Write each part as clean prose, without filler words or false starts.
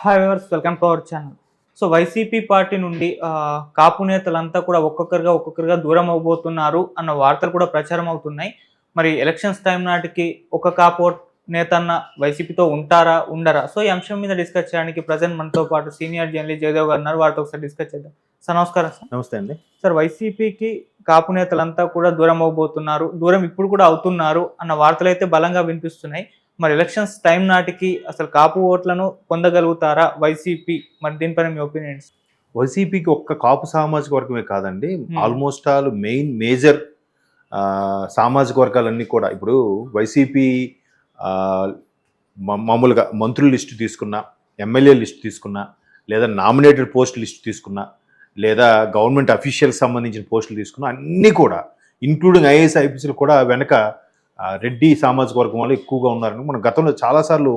Hi viewers, welcome to our channel. So YCP party నుండి కాపు నేతలంతా కూడా ఒక్కొక్కరుగా దూరం అవబోతున్నారు అన్న వార్తలు కూడా ప్రచారం అవుతున్నాయి. మరి ఎలక్షన్స్ టైం నాటికి ఒక కాపు నేత అన్న వైసీపీతో ఉంటారా, ఉండరా? సో ఈ అంశం మీద డిస్కస్ చేయడానికి ప్రజెంట్ మనతో పాటు సీనియర్ జర్నలిస్ట్ జయదేవ్ గారు ఉన్నారు. వారితో ఒకసారి డిస్కస్ చేద్దాం. సార్ నమస్కారం. సార్ నమస్తే అండి. సార్, వైసీపీకి కాపు నేతలంతా కూడా దూరం అవబోతున్నారు, దూరం ఇప్పుడు కూడా అవుతున్నారు అన్న వార్తలు అయితే బలంగా వినిపిస్తున్నాయి. మరి ఎలక్షన్స్ టైం నాటికి అసలు కాపు ఓట్లను పొందగలుగుతారా వైసీపీ? మరి దీనిపైన మీ ఒపీనియన్స్? వైసీపీకి ఒక్క కాపు సామాజిక వర్గమే కాదండి, ఆల్మోస్ట్ ఆల్ మేజర్ సామాజిక వర్గాలన్నీ కూడా ఇప్పుడు వైసీపీ మామూలుగా మంత్రుల లిస్టు తీసుకున్నా, ఎమ్మెల్యే లిస్టు తీసుకున్నా, లేదా నామినేటెడ్ పోస్ట్ లిస్టు తీసుకున్నా, లేదా గవర్నమెంట్ అఫీషియల్స్ సంబంధించిన పోస్టులు తీసుకున్నా, అన్నీ కూడా ఇంక్లూడింగ్ ఐఏఎస్ ఐపీఎస్లు కూడా వెనక రెడ్డి సామాజిక వర్గం వాళ్ళు ఎక్కువగా ఉన్నారని మనం గతంలో చాలాసార్లు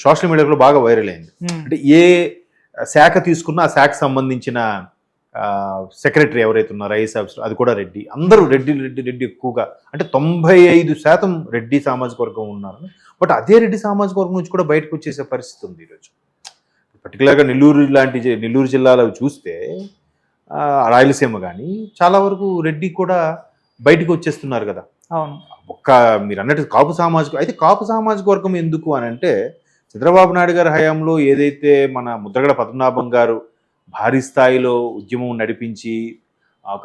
సోషల్ మీడియాలో బాగా వైరల్ అయింది. అంటే ఏ శాఖ తీసుకున్నా ఆ శాఖకు సంబంధించిన సెక్రటరీ ఎవరైతే ఉన్నారో ఐఏఎస్ ఆఫీసర్ అది కూడా రెడ్డి, అందరూ రెడ్డి ఎక్కువగా, అంటే 95% రెడ్డి సామాజిక వర్గం ఉన్నారు. బట్ అదే రెడ్డి సామాజిక వర్గం నుంచి కూడా బయటకు వచ్చేసే పరిస్థితి ఉంది ఈరోజు. పర్టికులర్గా నెల్లూరు జిల్లాలో చూస్తే రాయలసీమ కానీ చాలా వరకు రెడ్డి కూడా బయటకు వచ్చేస్తున్నారు కదా. అవును, మీరు అన్నట్టు కాపు సామాజిక వర్గం ఎందుకు అని అంటే, చంద్రబాబు నాయుడు గారి హయాంలో ఏదైతే మన ముద్రగడ పద్మనాభం గారు భారీ స్థాయిలో ఉద్యమం నడిపించి ఒక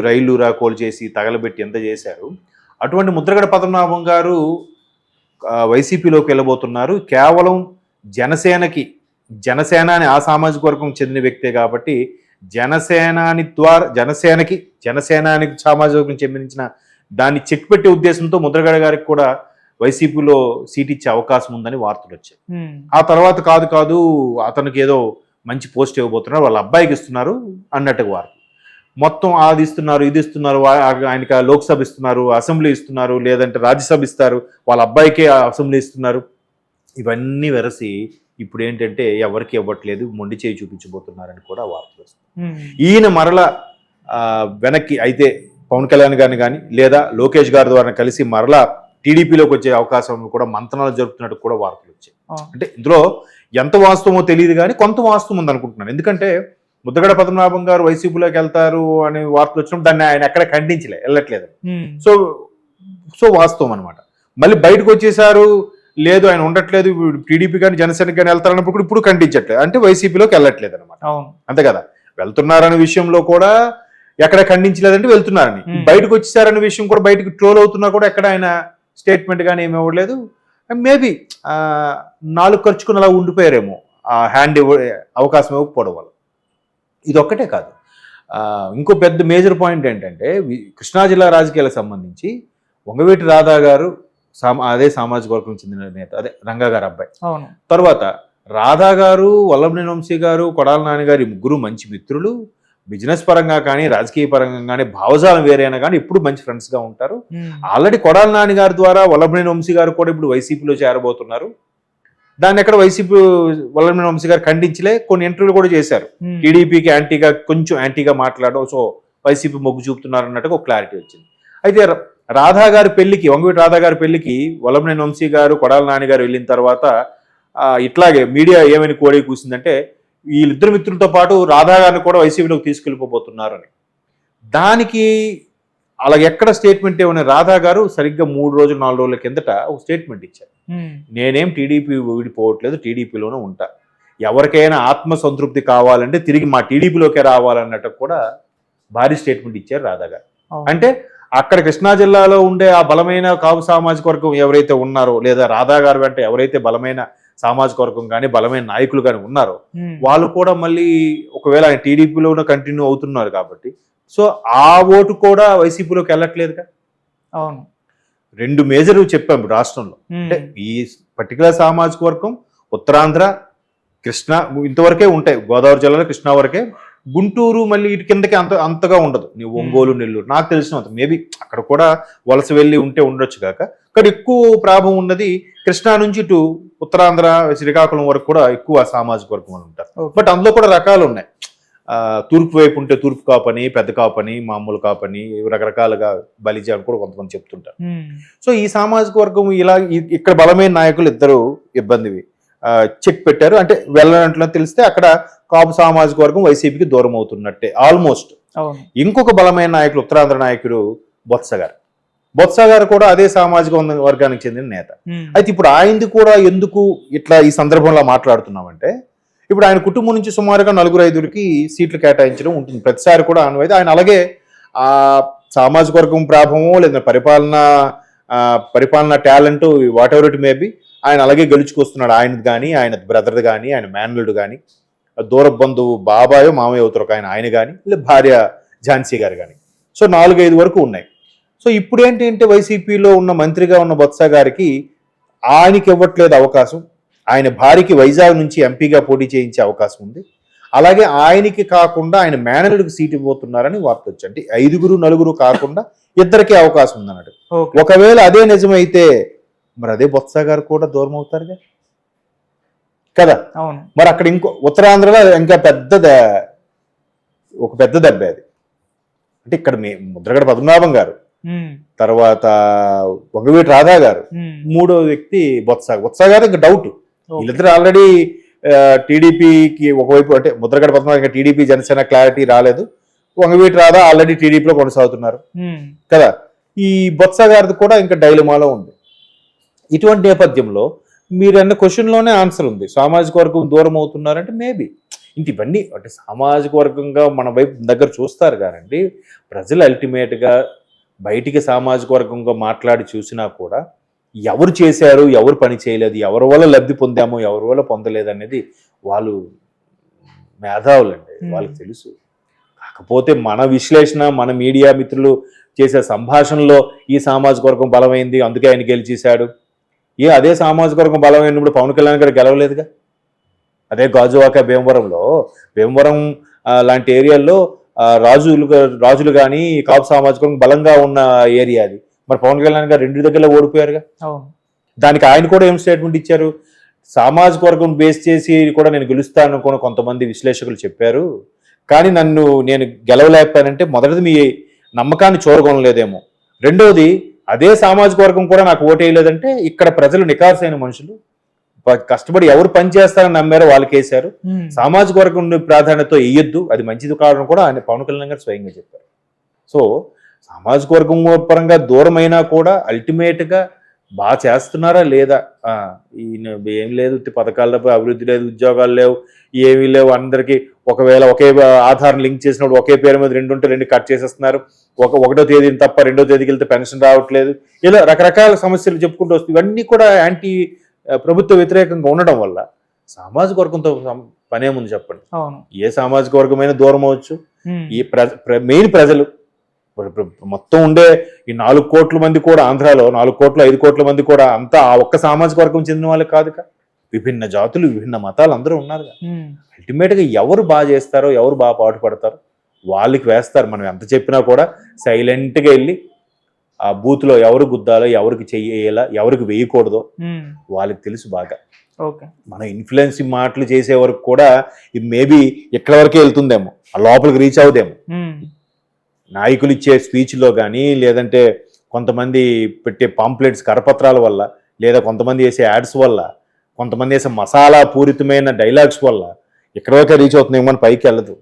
రైలు రాకోలు చేసి తగలబెట్టి ఎంత చేశారు, అటువంటి ముద్రగడ పద్మనాభం గారు వైసీపీలోకి వెళ్ళబోతున్నారు. కేవలం జనసేన అని ఆ సామాజిక వర్గం చెందిన వ్యక్తే కాబట్టి జనసేనానికి సామాజిక వర్గం చెందించిన దాన్ని చెక్ పెట్టే ఉద్దేశంతో ముద్రగడ గారికి కూడా వైసీపీలో సీట్ ఇచ్చే అవకాశం ఉందని వార్తలు వచ్చాయి. ఆ తర్వాత కాదు అతనికి ఏదో మంచి పోస్ట్ ఇవ్వబోతున్నారు, వాళ్ళ అబ్బాయికి ఇస్తున్నారు అన్నట్టుగా వార్తలు. మొత్తం అది ఇస్తున్నారు, ఇది ఇస్తున్నారు, ఆయనకి లోక్సభ ఇస్తున్నారు, అసెంబ్లీ ఇస్తున్నారు, లేదంటే రాజ్యసభ ఇస్తారు, వాళ్ళ అబ్బాయికే అసెంబ్లీ ఇస్తున్నారు. ఇవన్నీ వెరసి ఇప్పుడు ఏంటంటే ఎవరికి ఇవ్వట్లేదు, మొండి చేయి చూపించబోతున్నారని కూడా వార్తలు వస్తున్నాయి. ఈయన మరల వెనక్కి అయితే పవన్ కళ్యాణ్ గారిని కానీ లేదా లోకేష్ గారి ద్వారా కలిసి మరలా టీడీపీలోకి వచ్చే అవకాశం కూడా మంతనాలు జరుపుతున్నట్టు కూడా వార్తలు వచ్చాయి. అంటే ఇందులో ఎంత వాస్తవమో తెలియదు కానీ కొంత వాస్తవం ఉంది అనుకుంటున్నాను. ఎందుకంటే ముద్రగడ పద్మనాభం గారు వైసీపీలోకి వెళ్తారు అనే వార్తలు వచ్చినప్పుడు దాన్ని ఆయన ఎక్కడ వెళ్ళట్లేదు. సో వాస్తవం అనమాట. మళ్ళీ బయటకు వచ్చేసారు, లేదు ఆయన ఉండట్లేదు, టీడీపీ కానీ జనసేనకి కానీ వెళ్తారన్నప్పుడు ఇప్పుడు ఖండించట్లేదు, అంటే వైసీపీలోకి వెళ్ళట్లేదు అనమాట. అంతే కదా. వెళ్తున్నారనే విషయంలో కూడా ఎక్కడ ఖండించలేదంటే వెళ్తున్నారని, బయటకు వచ్చేసారనే విషయం కూడా బయటకు ట్రోల్ అవుతున్నా కూడా ఎక్కడ ఆయన స్టేట్మెంట్ కానీ ఏమి ఇవ్వలేదు. మేబీ 4 ఖర్చుకుని అలా ఉండిపోయారేమో ఆ అవకాశం ఇవ్వకపోవడం వల్ల. ఇది ఒక్కటే కాదు, ఇంకో పెద్ద మేజర్ పాయింట్ ఏంటంటే కృష్ణా జిల్లా రాజకీయాలకు సంబంధించి వంగవీటి రాధా గారు అదే సామాజిక వర్గం చెందిన నేత, అదే రంగా గారు అబ్బాయి. తర్వాత రాధా గారు, వల్లభనేని వంశీ గారు, కొడాల నాని గారు, ముగ్గురు మంచి మిత్రులు. బిజినెస్ పరంగా కానీ రాజకీయ పరంగా కానీ భావజాలం వేరైనా కానీ ఎప్పుడు మంచి ఫ్రెండ్స్గా ఉంటారు. ఆల్రెడీ కొడాల నాని గారి ద్వారా వల్లభనేని వంశీ గారు కూడా ఇప్పుడు వైసీపీలో చేరబోతున్నారు. దాన్ని ఎక్కడ వల్లభనేని వంశీ గారు ఖండించలే, కొన్ని ఇంటర్వ్యూలు కూడా చేశారు. టీడీపీకి కొంచెం యాంటీగా మాట్లాడడం, సో వైసీపీ మొగ్గు చూపుతున్నారు అన్నట్టుగా ఒక క్లారిటీ వచ్చింది. అయితే వంగవీటి రాధా గారి పెళ్లికి వల్లభనేని వంశీ గారు, కొడాల నాని గారు వెళ్ళిన తర్వాత ఇట్లాగే మీడియా ఏమని కోడి కూసిందంటే వీళ్ళిద్దరు మిత్రులతో పాటు రాధా గారిని కూడా వైసీపీలోకి తీసుకెళ్ళిపోతున్నారు అని. దానికి అలా ఎక్కడ స్టేట్మెంట్ ఏమన్నా, రాధా గారు సరిగ్గా 4 రోజుల కిందట ఒక స్టేట్మెంట్ ఇచ్చారు. నేనేం టీడీపీ విడిపోవట్లేదు, టీడీపీలోనే ఉంటా, ఎవరికైనా ఆత్మసంతృప్తి కావాలంటే తిరిగి మా టీడీపీలోకే రావాలన్నట్టు కూడా భారీ స్టేట్మెంట్ ఇచ్చారు రాధా గారు. అంటే అక్కడ కృష్ణా జిల్లాలో ఉండే ఆ బలమైన కాపు సామాజిక వర్గం ఎవరైతే ఉన్నారో, లేదా రాధా గారు వెంట ఎవరైతే బలమైన సామాజిక వర్గం కానీ బలమైన నాయకులు కానీ ఉన్నారో వాళ్ళు కూడా మళ్ళీ ఒకవేళ ఆయన టీడీపీలోనే కంటిన్యూ అవుతున్నారు కాబట్టి సో ఆ ఓటు కూడా వైసీపీలోకి వెళ్ళట్లేదుగా. అవును, 2 మేజర్ చెప్పాము రాష్ట్రంలో. అంటే ఈ పర్టికులర్ సామాజిక వర్గం ఉత్తరాంధ్ర, కృష్ణా ఇంతవరకే ఉంటాయి, గోదావరి జిల్లాలో కృష్ణా వరకే, గుంటూరు మళ్ళీ ఇటు కిందకి అంతగా ఉండదు. ఒంగోలు, నెల్లూరు నాకు తెలిసినంత, మేబీ అక్కడ కూడా వలస వెళ్ళి ఉండొచ్చు కాక, ఇక్కడ ఎక్కువ ప్రాభం ఉన్నది కృష్ణా నుంచి ఇటు ఉత్తరాంధ్ర, శ్రీకాకుళం వరకు కూడా ఎక్కువ సామాజిక వర్గం వాళ్ళు ఉంటారు. బట్ అందులో కూడా రకాలు ఉన్నాయి. తూర్పు వైపు ఉంటే తూర్పు కాపని, పెద్ద కాపని, మామూలు కాపని, రకరకాలుగా బలిజ అని కూడా కొంతమంది చెప్తుంటారు. సో ఈ సామాజిక వర్గం ఇలా ఇక్కడ బలమైన నాయకులు ఇద్దరు ఇబ్బందివి, చెక్ పెట్టారు. అంటే వెళ్ళనట్లు తెలిస్తే అక్కడ కాపు సామాజిక వర్గం వైసీపీకి దూరం అవుతున్నట్టే ఆల్మోస్ట్. ఇంకొక బలమైన నాయకుడు ఉత్తరాంధ్ర నాయకుడు బొత్స గారు కూడా అదే సామాజిక వర్గానికి చెందిన నేత. అయితే ఇప్పుడు ఆయనది కూడా ఎందుకు ఇట్లా ఈ సందర్భంలో మాట్లాడుతున్నామంటే, ఇప్పుడు ఆయన కుటుంబం నుంచి సుమారుగా 4-5 సీట్లు కేటాయించడం ఉంటుంది ప్రతిసారి కూడా అనువైతే. ఆయన అలాగే ఆ సామాజిక వర్గం ప్రాభవమో లేదా పరిపాలన talent what ever it maybe ఆయన అలాగే గెలుచుకొస్తున్నాడు. ఆయనది కానీ, ఆయన బ్రదర్ది కానీ, ఆయన మేనల్లుడు కానీ, దూర బంధువు బాబాయో మామయ్య అవుతారు ఆయన కానీ, లేదా భార్య ఝాన్సీ గారు కానీ. సో 4-5 వరకు ఉన్నాయి. సో ఇప్పుడు ఏంటంటే వైసీపీలో ఉన్న మంత్రిగా ఉన్న బొత్స గారికి ఆయనకి ఇవ్వట్లేదు అవకాశం. ఆయన భార్యకి వైజాగ్ నుంచి ఎంపీగా పోటీ చేయించే అవకాశం ఉంది. అలాగే ఆయనకి కాకుండా ఆయన మేనల్లుడికి సీట్ ఇవ్వబోతున్నారని వార్త వచ్చి, అంటే 5-4 కాకుండా 2కే అవకాశం ఉందన్నట్టు. ఒకవేళ అదే నిజమైతే మరి అదే బొత్స గారు కూడా దూరం అవుతారుగా కదా. మరి అక్కడ ఇంకో ఉత్తరాంధ్రలో ఇంకా ఒక పెద్ద దెబ్బ అది. అంటే ఇక్కడ ముద్రగడ పద్మనాభం గారు, తర్వాత వంగవీటి రాధా గారు, మూడో వ్యక్తి బొత్స గారు ఇంకా డౌట్. వీళ్ళిద్దరు ఆల్రెడీ టీడీపీకి ఒకవైపు, అంటే ముద్రగడ పద్మనాభం ఇంకా టీడీపీ జనసేన క్లారిటీ రాలేదు. వంగవీటి రాధా ఆల్రెడీ టీడీపీలో కొనసాగుతున్నారు కదా. ఈ బొత్స గారిది కూడా ఇంకా డైలమాలో ఉంది. ఇటువంటి నేపథ్యంలో మీరు అన్న క్వశ్చన్లోనే ఆన్సర్ ఉంది. సామాజిక వర్గం దూరం అవుతున్నారంటే మేబీ ఇంక ఇవన్నీ అంటే సామాజిక వర్గంగా మన వైపు దగ్గర చూస్తారు కానండి. ప్రజలు అల్టిమేట్గా బయటికి సామాజిక వర్గంగా మాట్లాడి చూసినా కూడా ఎవరు చేశారు, ఎవరు పని చేయలేదు, ఎవరి వల్ల లబ్ధి పొందాము, ఎవరి వల్ల పొందలేదు అనేది వాళ్ళు మేధావులండి, వాళ్ళకి తెలుసు. కాకపోతే మన విశ్లేషణ, మన మీడియా మిత్రులు చేసే సంభాషణలో ఈ సామాజిక వర్గం బలమైంది అందుకే ఆయన గెలిచేశాడు. అదే సామాజిక వర్గం బలమైనప్పుడు పవన్ కళ్యాణ్ గారు గెలవలేదుగా. అదే గాజువాక భీమవరం లాంటి ఏరియాల్లో రాజులు కానీ కాపు సామాజిక వర్గం బలంగా ఉన్న ఏరియా అది. మరి పవన్ కళ్యాణ్ గారు 2 దగ్గరలో ఓడిపోయారుగా. దానికి ఆయన కూడా ఏం స్టేట్మెంట్ ఇచ్చారు, సామాజిక వర్గం బేస్ చేసి కూడా నేను గెలుస్తాను అనుకుని కొంతమంది విశ్లేషకులు చెప్పారు, కానీ నేను గెలవలేకపోయానంటే మొదటిది మీ నమ్మకాన్ని చూరగొనలేదేమో, రెండోది అదే సామాజిక వర్గం కూడా నాకు ఓటేయలేదంటే ఇక్కడ ప్రజలు నికార్సైన మనుషులు కష్టపడి ఎవరు పని చేస్తారని నమ్మారో వాళ్ళకి వేశారు. సామాజిక వర్గం ప్రాధాన్యత వేయొద్దు, అది మంచిది కావడం కూడా ఆయన పవన్ కళ్యాణ్ గారు స్వయంగా చెప్పారు. సో సామాజిక వర్గం పరంగా దూరమైనా కూడా అల్టిమేట్గా బాగా చేస్తున్నారా లేదా, ఈయన ఏం లేదు, పథకాలపై అభివృద్ధి లేదు, ఉద్యోగాలు లేవు, ఏమీ లేవు, అందరికీ ఒకవేళ ఒకే ఆధార్ లింక్ చేసినప్పుడు ఒకే పేరు మీద 2 ఉంటే 2 కట్ చేసేస్తున్నారు, 1వ తేదీని తప్ప 2వ తేదీకి వెళ్తే పెన్షన్ రావట్లేదు, ఇలా రకరకాల సమస్యలు చెప్పుకుంటూ వస్తుంది. ఇవన్నీ కూడా యాంటీ ప్రభుత్వ వ్యతిరేకంగా ఉండడం వల్ల సామాజిక వర్గంతో పనేముంది చెప్పండి. ఏ సామాజిక వర్గమైనా దూరం అవ్వచ్చు. ఈ మెయిన్ ప్రజలు మొత్తం ఉండే ఈ 4 కోట్ల మంది కూడా ఆంధ్రాలో 4-5 కోట్ల మంది కూడా అంతా ఆ ఒక్క సామాజిక వర్గం చెందిన వాళ్ళు కాదుగా. విభిన్న జాతులు, విభిన్న మతాలు అందరూ ఉన్నారుగా. అల్టిమేట్గా ఎవరు బాగా చేస్తారో, ఎవరు బాగా పాటుపడతారో వాళ్ళకి వేస్తారు. మనం ఎంత చెప్పినా కూడా సైలెంట్గా వెళ్ళి ఆ బూత్లో ఎవరు గుద్దాలో, ఎవరికి చెయ్యాలా, ఎవరికి వేయకూడదో వాళ్ళకి తెలుసు బాగా. మన ఇన్ఫ్లుయెన్సింగ్ మాటలు చేసే వరకు కూడా ఇది మేబీ ఎక్కడి వరకే వెళ్తుందేమో, ఆ లోపలికి రీచ్ అవుదేమో. నాయకులు ఇచ్చే స్పీచ్లో కానీ, లేదంటే కొంతమంది పెట్టే పాంప్లెట్స్ కరపత్రాల వల్ల, లేదా కొంతమంది వేసే యాడ్స్ వల్ల, కొంతమంది వేసే మసాలా పూరితమైన డైలాగ్స్ వల్ల ఎక్కడి వరకే రీచ్ అవుతుందేమో అని పైకి వెళ్ళదు.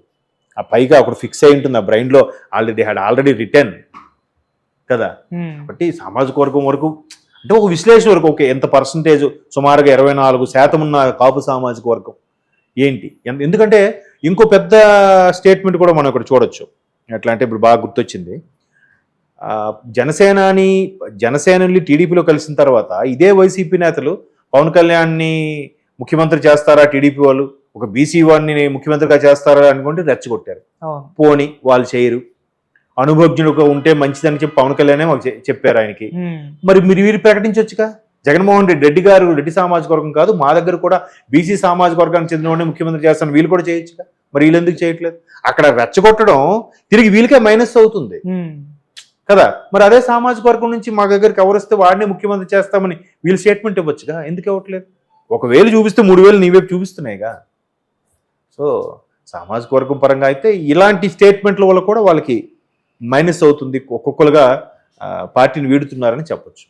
ఆ పైకి అక్కడ ఫిక్స్ అయి ఉంటుంది ఆ బ్రెయిన్లో, ఆల్రెడీ రిటర్న్ కదా. కాబట్టి సామాజిక వర్గం వరకు అంటే ఒక విశ్లేషణ వరకు ఓకే, ఎంత పర్సంటేజ్, సుమారుగా 24% ఉన్న కాపు సామాజిక వర్గం ఏంటి. ఎందుకంటే ఇంకో పెద్ద స్టేట్మెంట్ కూడా మనం ఇక్కడ చూడొచ్చు. ఎట్లా అంటే ఇప్పుడు బాగా గుర్తొచ్చింది, జనసేనని టీడీపీలో కలిసిన తర్వాత ఇదే వైసీపీ నేతలు పవన్ కళ్యాణ్ని ముఖ్యమంత్రి చేస్తారా, టీడీపీ వాళ్ళు ఒక బీసీ వాడిని ముఖ్యమంత్రిగా చేస్తారా అనుకుంటే రెచ్చగొట్టారు. పోని వాళ్ళు చేయరు, అనుభవజ్ఞుడుగా ఉంటే మంచిదని చెప్పి పవన్ కళ్యాణ్ మాకు చెప్పారు ఆయనకి. మరి మీరు ప్రకటించవచ్చుగా, జగన్మోహన్ రెడ్డి గారు రెడ్డి సామాజిక వర్గం కాదు, మా దగ్గర కూడా బీసీ సామాజిక వర్గానికి చెందిన వాడిని ముఖ్యమంత్రి చేస్తాను, వీళ్ళు కూడా చేయొచ్చుగా. మరి వీళ్ళు ఎందుకు చేయట్లేదు? అక్కడ రెచ్చగొట్టడం తిరిగి వీళ్ళకే మైనస్ అవుతుంది కదా. మరి అదే సామాజిక వర్గం నుంచి మా దగ్గరికి ఎవరు వస్తే వాడిని ముఖ్యమంత్రి చేస్తామని వీళ్ళు స్టేట్మెంట్ ఇవ్వచ్చుగా, ఎందుకు ఇవ్వట్లేదు? 1,000 చూపిస్తే 3,000 నీ వైపు చూపిస్తున్నాయిగా. సో సామాజిక వర్గం పరంగా అయితే ఇలాంటి స్టేట్మెంట్ల వల్ల కూడా వాళ్ళకి మైనస్ అవుతుంది, ఒక్కొక్కరుగా పార్టీని వీడుతున్నారని చెప్పొచ్చు.